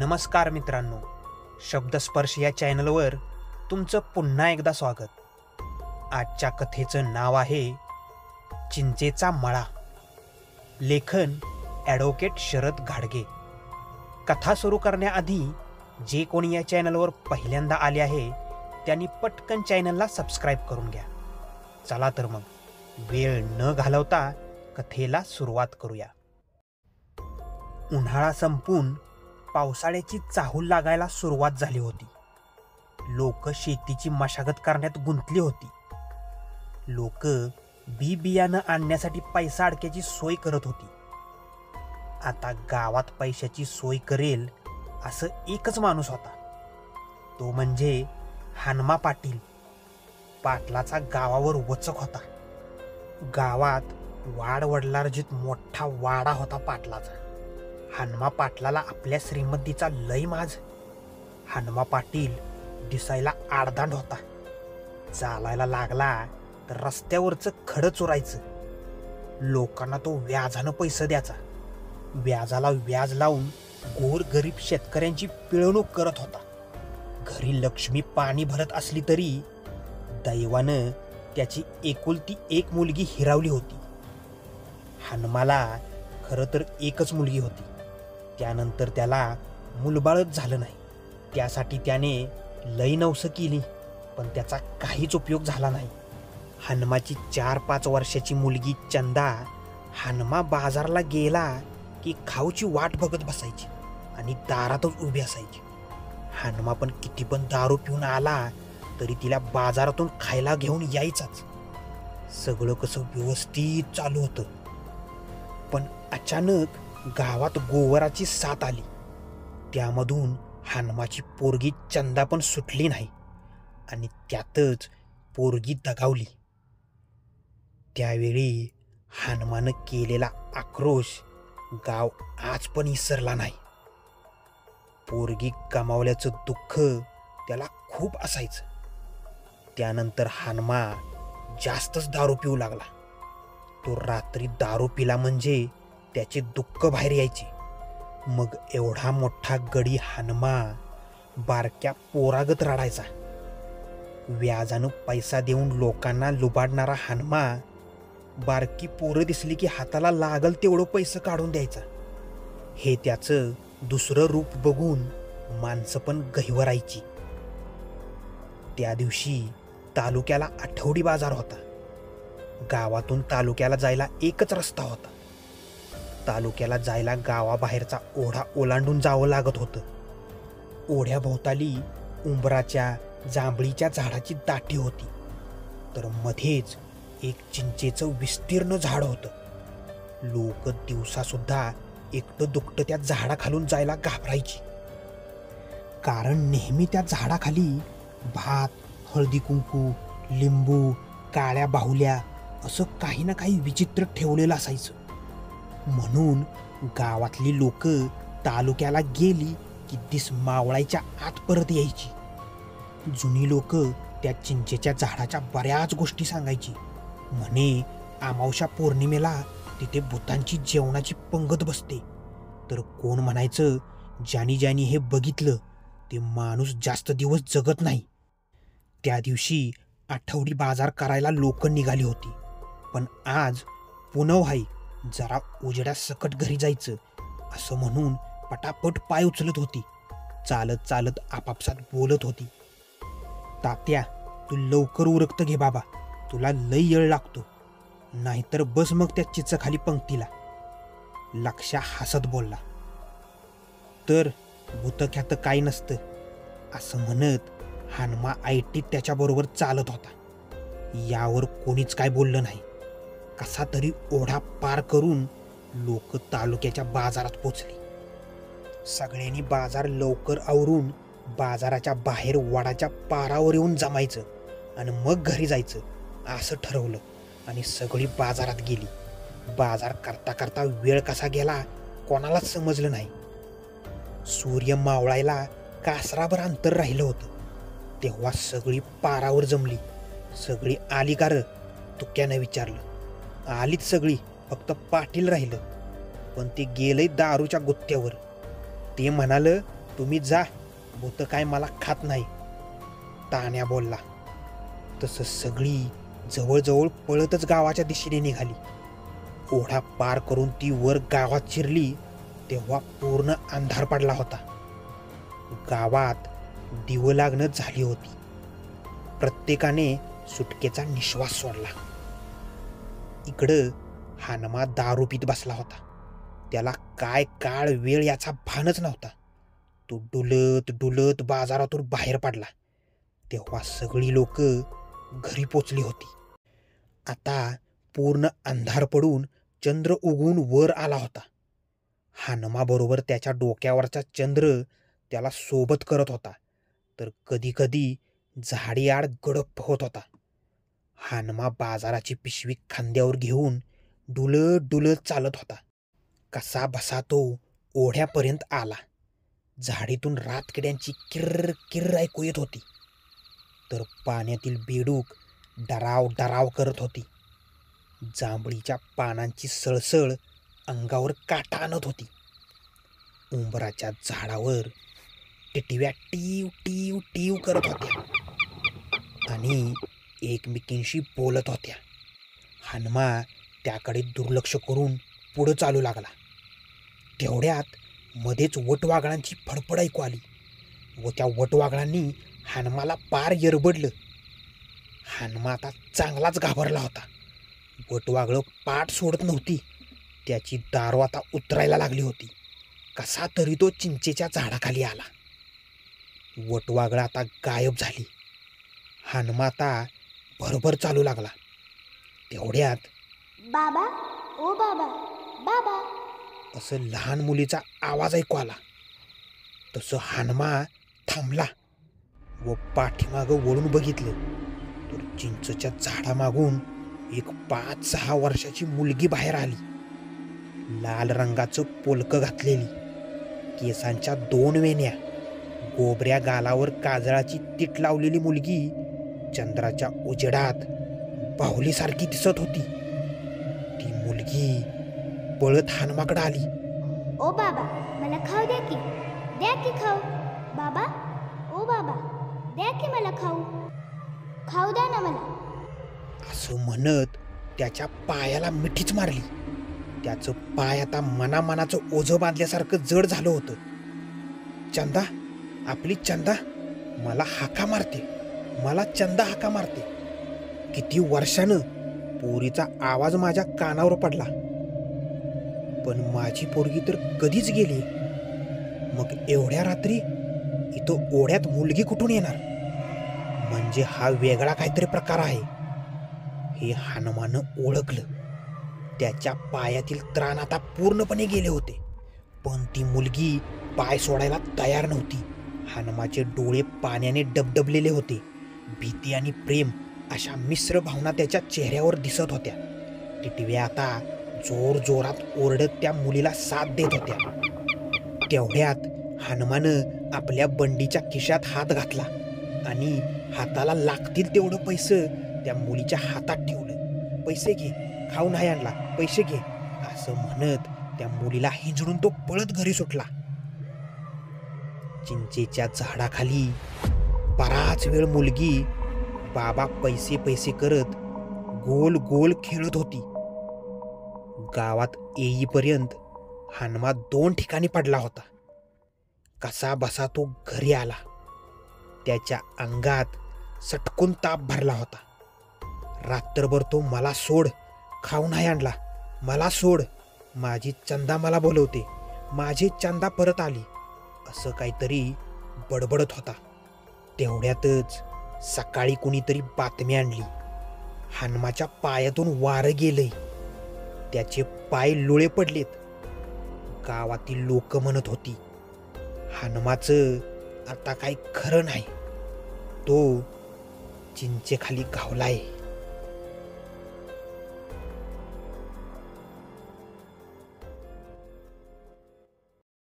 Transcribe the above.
नमस्कार मित्रांनो, शब्दस्पर्श या चॅनलवर तुमचं पुन्हा एकदा स्वागत. आजच्या कथेचं नाव आहे चिंचेचा मळा. लेखन ॲडव्होकेट शरद घाडगे. कथा सुरू करण्याआधी जे कोणी या चॅनलवर पहिल्यांदा आले आहे त्यांनी पटकन चॅनलला सबस्क्राईब करून घ्या. चला तर मग वेळ न घालवता कथेला सुरुवात करूया. उन्हाळा संपून पावसाळ्याची चाहूल लागायला सुरुवात झाली होती. लोक शेतीची मशागत करण्यात गुंतली होती. लोक बियाणं आणण्यासाठी पैसा अडक्याची सोय करत होती. आता गावात पैशाची सोय करेल असं एकच माणूस होता, तो म्हणजे हनुमा पाटील. पाटलाचा गावावर वचक होता. गावात वाड वडलार्जित मोठा वाडा होता पाटलाचा. हनुमा पाटलाला आपल्या श्रीमंतीचा लय माज. हनुमा पाटील दिसायला आडदांड होता. चालायला लागला तर रस्त्यावरचं खडं चोरायचं. लोकांना तो व्याजानं पैसे द्यायचा. व्याजाला व्याज लावून गोर गरीब शेतकऱ्यांची पिळवणूक करत होता. घरी लक्ष्मी पाणी भरत असली तरी दैवानं त्याची एकुलती एक मुलगी हिरावली होती. हनुमाला खरं तर एकच मुलगी होती. त्यानंतर त्याला मुलबाळच झालं नाही. त्यासाठी त्याने लई नवसं केली, पण त्याचा काहीच उपयोग झाला नाही. हनुमाची 4-5 वर्षाची मुलगी चंदा हनुमा बाजारला गेला की खाऊची वाट बघत बसायची आणि दारातच उभी असायची. हनुमा पण किती पण दारू पिऊन आला तरी तिला बाजारातून खायला घेऊन यायचाच. सगळं कसं व्यवस्थित चालू होतं. पण अचानक गावात गोवराची साथ आली. त्यामधून हनुमाची पोरगी चंदा पण सुटली नाही आणि त्यातच पोरगी दगावली. त्यावेळी हनुमानं केलेला आक्रोश गाव आज पण विसरला नाही. पोरगी गमावल्याचं दुःख त्याला खूप असायचं. त्यानंतर हनुमा जास्तच दारू पिऊ लागला. तो रात्री दारू पिला म्हणजे त्याचे दुःख बाहेर यायचे. मग एवढा मोठा गडी हनुमा बारक्या पोरागत रडायचा. व्याजानं पैसा देऊन लोकांना लुबाडणारा हनुमा बारकी पोरं दिसली की हाताला लागल तेवढं पैसे काढून द्यायचा. हे त्याचं दुसरं रूप बघून माणसं पण गहिवरायची. त्या दिवशी तालुक्याला आठवडी बाजार होता. गावातून तालुक्याला जायला एकच रस्ता होता. तालुक्याला जायला गावाबाहेरचा ओढा ओलांडून जावं लागत होतं. ओढ्याभोवताली उंबराच्या जांभळीच्या झाडाची दाटी होती, तर मध्येच एक चिंचेचं विस्तीर्ण झाड होतं. लोक दिवसासुद्धा एकटं दुकटं त्या झाडाखालून जायला घाबरायची. कारण नेहमी त्या झाडाखाली भात, हळदी कुंकू, लिंबू, काळ्या बाहुल्या असं काही ना काही विचित्र ठेवलेलं असायचं. म्हणून गावातली लोक तालुक्याला गेली की दिस मावळायच्या आत परत यायची. जुनी लोक त्या चिंचेच्या झाडाच्या बऱ्याच गोष्टी सांगायची. म्हणे अमावस्या पौर्णिमेला तिथे भूतांची जेवणाची पंगत बसते. तर कोण म्हणायचं ज्यानी ज्यानी हे बघितलं ते माणूस जास्त दिवस जगत नाही. त्या दिवशी आठवडी बाजार करायला लोक निघाली होती. पण आज पुनव आहे, जरा उजेड्या सकट घरी जायचं असं म्हणून पटापट पाय उचलत होती. चालत चालत आपापसात बोलत होती. तात्या, तू लवकर उरकतं घे बाबा, तुला लई येळ लागतो. नाहीतर बस मग त्या चिचखाली पंक्तीला. लक्ष्या हसत बोलला. तर भूतख्यात काही नसतं असं म्हणत हनुमा आयटीत त्याच्याबरोबर चालत होता. यावर कोणीच काय बोललं नाही. कसा तरी ओढा पार करून लोक तालुक्याच्या बाजारात पोचली. सगळ्यांनी बाजार लवकर आवरून बाजाराच्या बाहेर वडाच्या पारावर येऊन जमायचं आणि मग घरी जायचं असं ठरवलं आणि सगळी बाजारात गेली. बाजार करता करता वेळ कसा गेला कोणालाच समजलं नाही. सूर्य मावळायला कासराभर अंतर राहिलं होतं. तेव्हा सगळी पारावर जमली. सगळी आली का र? तुक्यानं विचारलं. आलीच सगळी, फक्त पाटील राहिलं, पण ते गेलंय दारूच्या गुत्त्यावर. ते म्हणालं तुम्ही जा, भूत काय मला खात नाही, तान्या बोलला. तसं सगळी जवळजवळ पळतच गावाच्या दिशेने निघाली. ओढा पार करून ती वर गावात शिरली तेव्हा पूर्ण अंधार पडला होता. गावात दिवं लागणं झाली होती. प्रत्येकाने सुटकेचा निश्वास सोडला. इकडं हानमा दारू पीत बसला होता. त्याला काय काळ वेळ याचा भानच नव्हता. तो डुलत डुलत बाजारातून बाहेर पडला तेव्हा सगळी लोक घरी पोचली होती. आता पूर्ण अंधार पडून चंद्र उगवून वर आला होता. हानमाबरोबर त्याच्या डोक्यावरचा चंद्र त्याला सोबत करत होता, तर कधी कधी झाडीआड गडप होत होता. हानमा बाजाराची पिशवी खांद्यावर घेऊन डुलत डुलत चालत होता. कसा बसा तो ओढ्यापर्यंत आला. झाडीतून रातकिड्यांची किर्र किर्र ऐकू येत होती, तर पाण्यातील बेडूक डराव डराव करत होती. जांभळीच्या पानांची सळसळ अंगावर काटा आणत होती. उंबराच्या झाडावर टिटव्या टीव टीव टीव करत होत्या आणि एकमेकींशी बोलत होत्या. हानमा त्याकडे दुर्लक्ष करून पुढं चालू लागला. तेवढ्यात मध्येच वटवाघळांची फडफड ऐकू आली व त्या वटवाघळांनी हानमाला पार येरबडलं. हानमा आता चांगलाच घाबरला होता. वटवाघळं पाठ सोडत नव्हती. त्याची दारू आता उतरायला लागली होती. कसा तरी तो चिंचेच्या झाडाखाली आला. वटवाघळं आता गायब झाली. हानमा आता भरभर चालू लागला. तेवढ्यात बाबा, ओ बाबा, बाबा असं लहान मुलीचा आवाज ऐकू आला. तसं हानमा थांबला व पाठीमागं वळून बघितलं तर चिंचच्या झाडामागून एक 5-6 वर्षाची मुलगी बाहेर आली. लाल रंगाचं पोलकं घातलेली, केसांच्या 2 वेण्या, गोबऱ्या गालावर काजळाची तीट लावलेली मुलगी चंद्राच्या उजेडात बाहुलीसारखी दिसत होती. ती मुलगी पळत हानमाकडे आली. ओ बाबा, मला खाऊ द्या की खाऊ. बाबा, ओ बाबा, द्या की मला खाऊ द्या ना मला. असं म्हणत त्याच्या पायाला मिठीच मारली. त्याचं पाय आता मनामनाचं ओझं बांधल्यासारखं जड झालं होतं. चंदा, आपली चंदा मला हाका मारते, मला चंदा हाका मारते. किती वर्षानं पोरीचा आवाज माझ्या कानावर पडला. पण माझी पोरगी तर कधीच गेली. मग एवढ्या रात्री इथं ओढ्यात मुलगी कुठून येणार? म्हणजे हा वेगळा काहीतरी प्रकार आहे हे हानमानं ओळखलं. त्याच्या पायातील त्राण आता पूर्णपणे गेले होते. पण ती मुलगी पाय सोडायला तयार नव्हती. हानमाचे डोळे पाण्याने डबडबलेले होते. भीती आणि प्रेम अशा मिश्र भावना त्याच्या चेहऱ्यावर दिसत होत्या. टिटव्या आता जोर जोरात ओरडत त्या मुलीला साथ देत होत्या. तेवढ्यात हानमानं आपल्या बंडीच्या खिशात हात घातला आणि हाताला लागतील तेवढं पैसे त्या मुलीच्या हातात ठेवलं. पैसे घे, खाऊ नाही आणला, पैसे घे, असं म्हणत त्या मुलीला हिंजडून तो पळत घरी सुटला. चिंचेच्या झाडाखाली बराच वेळ मुलगी बाबा पैसे पैसे करत गोल गोल खेळत होती. गावात येईपर्यंत हानमा 2 ठिकाणी पडला होता. कसा बसा तो घरी आला. त्याच्या अंगात सटकून ताप भरला होता. रात्रभर तो मला सोड, खाऊ नाही आणला, मला सोड, माझी चंदा मला बोलवते, माझी चंदा परत आली, असं काहीतरी बडबडत होता. तेवढ्यातच सकाळी कुणीतरी बातमी आणली. हानमाच्या पायातून वारं गेलंय, त्याचे पाय लुळे पडलेत. गावातील लोक म्हणत होती हानमाचं आता काही खरं नाही, तो चिंचेखाली घावलाय.